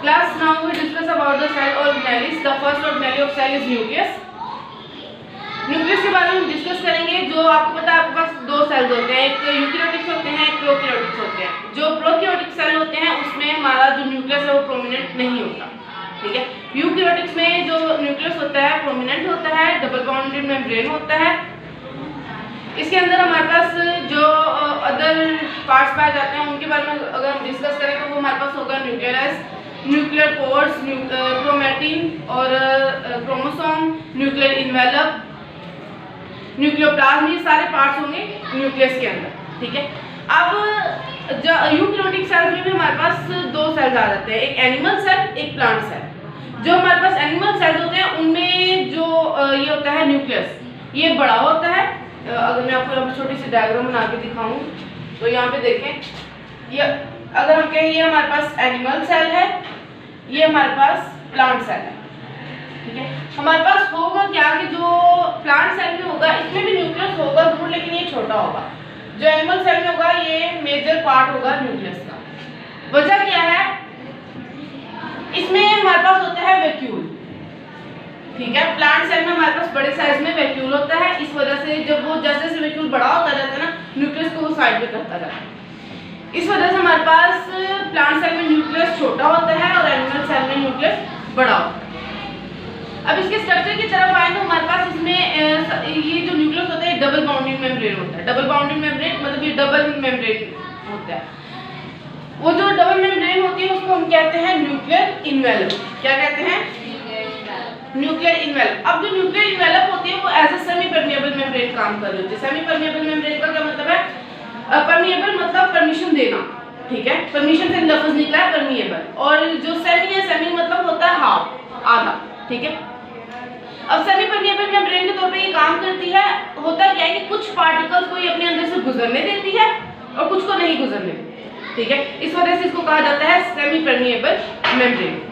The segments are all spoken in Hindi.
Class, now we discuss about the cell organelles. The first organelle of cell is nucleus. Nucleus के बारे में डिस्कस करेंगे। जो आपको पता है आपके पास दो सेल्स होते हैं, एक यूकैरियोटिक्स होते हैं, एक प्रोकैरियोटिक्स होते हैं। जो प्रोकैरियोटिक सेल होते हैं उसमें हमारा जो न्यूक्लियस है वो प्रोमिनेंट नहीं होता, ठीक है। यूकैरियोटिक्स में जो न्यूक्लियस होता है प्रोमिनेंट होता है, डबल बाउंडेड मेम्ब्रेन होता है। इसके अंदर हमारे पास जो अदर पार्ट्स पाए जाते हैं उनके बारे में अगर हम डिस्कस करें तो वो हमारे पास होगा न्यूक्लियस, न्यूक्लियर पोर्स, क्रोमैटिन और क्रोमोसोम, न्यूक्लियर इन्वेलप, न्यूक्लियोप्लाज्म, ये सारे पार्ट्स होंगे न्यूक्लियस के अंदर, ठीक है। अब जो यूकैरियोटिक सेल्स में भी हमारे पास दो सेल्स आ जाते हैं, एक एनिमल सेल, एक प्लांट सेल। जो हमारे पास एनिमल सेल्स होते हैं उनमें जो ये होता है न्यूक्लियस, ये बड़ा होता है। अगर मैं आपको यहाँ पर छोटी सी डायग्राम बना के दिखाऊं तो यहाँ पे देखें, ये अगर हम कहें ये हमारे पास एनिमल सेल है, ये हमारे पास प्लांट सेल है, ठीक है। हमारे पास होगा क्या कि जो प्लांट सेल में होगा इसमें भी न्यूक्लियस होगा जरूर, लेकिन ये छोटा होगा। जो एनिमल सेल में होगा ये मेजर पार्ट होगा न्यूक्लियस का। वजह क्या है, इसमें हमारे पास होता है वैक्यूल, ठीक है। प्लांट सेल में हमारे पास बड़े साइज में वैक्यूल होता है। इस वजह से जब वो जैसे जैसे वैक्यूल बड़ा होता जाता है ना, न्यूक्लियस को वो साइड पे करता जाता है। इस वजह से हमारे पास प्लांट सेल में न्यूक्लियस छोटा होता है और एनिमल सेल में न्यूक्लियस बड़ा होता है। अब इसके स्ट्रक्चर की तरफ आए तो हमारे पास इसमें ये जो न्यूक्लियस होता है डबल बाउंडेड मेम्ब्रेन होता है। डबल बाउंडेड मेम्ब्रेन मतलब ये डबल मेम्ब्रेन होता है। वो जो डबल मेम्ब्रेन होती है उसको हम कहते हैं न्यूक्लियर इन्वेलप। क्या कहते हैं? Nuclear envelope. अब जो न्यूक्लियर इन्वेलप होती है वो as a semi permeable membrane काम कर रही होती है। सेमी परमिएबल मेम्ब्रेन का क्या मतलब है? परमिएबल मतलब परमिशन देना, ठीक है। परमिशन से लफ्ज निकला है परमिएबल। और जो सेमी है, सेमी मतलब होता है हाफ, आधा, ठीक है। अब सेमी परमिएबल मेम्ब्रेन के तौर पे ये काम करती है। होता क्या है कि कुछ पार्टिकल्स को ये अपने अंदर से गुजरने देती है और कुछ को नहीं गुजरने देती, ठीक है। इस वजह से इसको कहा जाता है सेमी परमिएबल मेम्ब्रेन।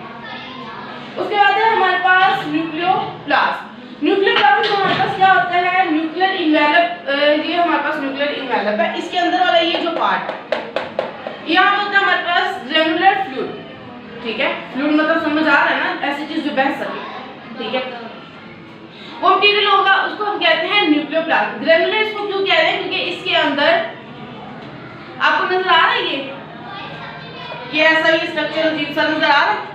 उसके बाद है हमारे पास न्यूक्लियोप्लाज्म। न्यूक्लियोप्लाज्म में हमारे पास क्या होता है? Nuclear envelope. ये हमारे पास न्यूक्लियर इन्वेलप है। इसके अंदर वाला ये जो पार्ट यहाँ होता है हमारे पास ग्रैन्युलर फ्लूइड, ठीक है। फ्लूइड मतलब समझ आ रहा है ना, ऐसी चीज जो बह सके, ठीक है। वो मटेरियल होगा उसको हम कहते हैं न्यूक्लियोप्लाज्म। ग्रैन्युलर इसको क्यों कह रहे हैं? क्योंकि इसके अंदर आपको नजर आ रहा है ये ऐसा ये स्ट्रक्चर अजीब सा नजर आ रहा है,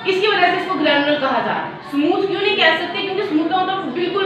इसकी वजह से इसको ग्रैन्युलर कहा जा रहा है। स्मूथ क्यों नहीं कह सकते? क्योंकि स्मूथ का मतलब बिल्कुल